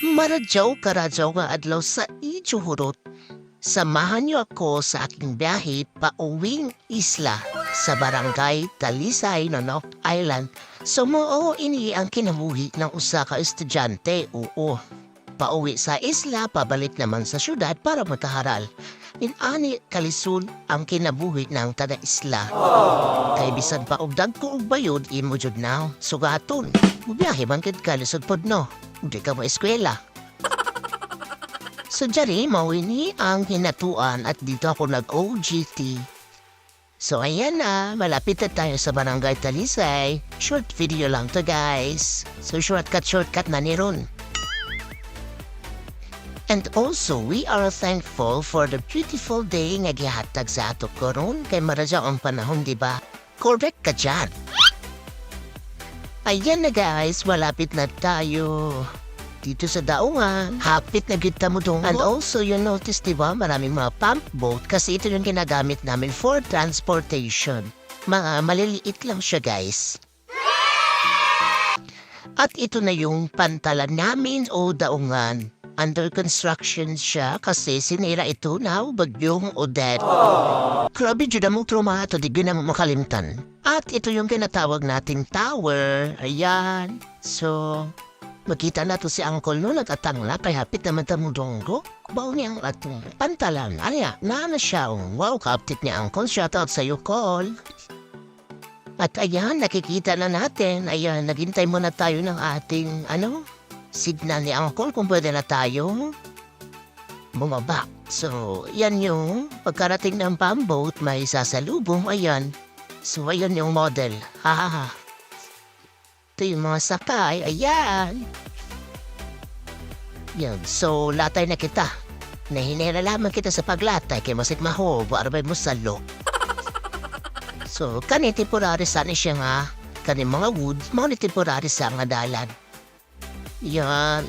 Maradyaw nga adlaw sa Ijuhurot. Samahan niyo ako sa aking biyahe pauwing isla sa barangay Talisay, Nonok Island. Sumuo ini ang kinabuhi ng usa ka estudyante. Oo, pauwi sa isla, pabalik naman sa syudad para magkaharal. Inani kalisod ang kinabuhi ng taga-isla. Kay bisan pa og dagko og bayod imo jud na sugaton. Mubiyahe man kid kalisod pod no. Di ka mo eskwela. So diyari, mawini ang hinatuan at dito ako nag-OGT. So ayan na, malapit na tayo sa Barangay Talisay. Short video lang to guys. So shortcut na ni Ron. And also, we are thankful for the beautiful day nga gihatag sa ato karon kay maradya ang panahon, di ba? Correct ka dyan. Ayan na guys, malapit na tayo. Dito sa daungan, hapit na kita mo dong. And also, you notice, di ba, maraming mga pump boat kasi ito yung ginagamit namin for transportation. Mga maliliit lang siya, guys. At ito na yung pantalan namin o daungan. Under construction siya kasi sinira ito na bagyong Odette. Grabe dyan mong trauma ito, di na makalimtan. At ito yung kinatawag nating tower. Ayan. So, makita na to si Uncle no natatangla kay hapit naman tamudonggo. Baw niyang atong pantalan. Alya, na siya. Wow, kaptit ni Uncle. Shoutout sa'yo, Col. At ayan, nakikita na natin. Ayan, naghintay muna tayo ng ating, signal ni Uncle kung pwede na tayo bumaba. So, yan yung pagkarating ng pamboat, may sasalubong. Ayan. So, ayan yung model. Hahaha. Ito yung mga sakay. Ayan. Yan. So, latay na kita. Nahinera lamang kita sa paglatay kay masik maho. Barabay mo salo. So, kani temporary sana siya nga. Kani mga wood, mga temporary sa nga dalan. Yan.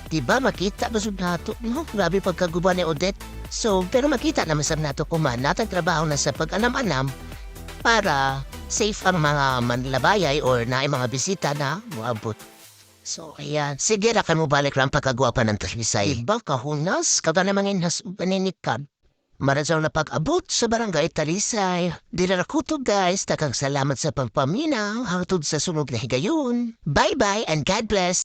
Diba makita ba sub nato? No? Grabe pagkaguba ni Odette. So, pero makita naman sa nato kuman. Natagtrabaho na sa pag-anam-anam para safe ang mga manlabayay or na mga bisita na maabot. So, ayan. Sige, rakan mo balik lang pagkagwapa ng Talisay. Diba kahunas? Kada namang inhas paninikan. Maradyaw na pag-abot sa Barangay Talisay. Dilarakuto guys, takang salamat sa pagpaminaw hangtod sa sunog na higayon. Bye-bye and God bless!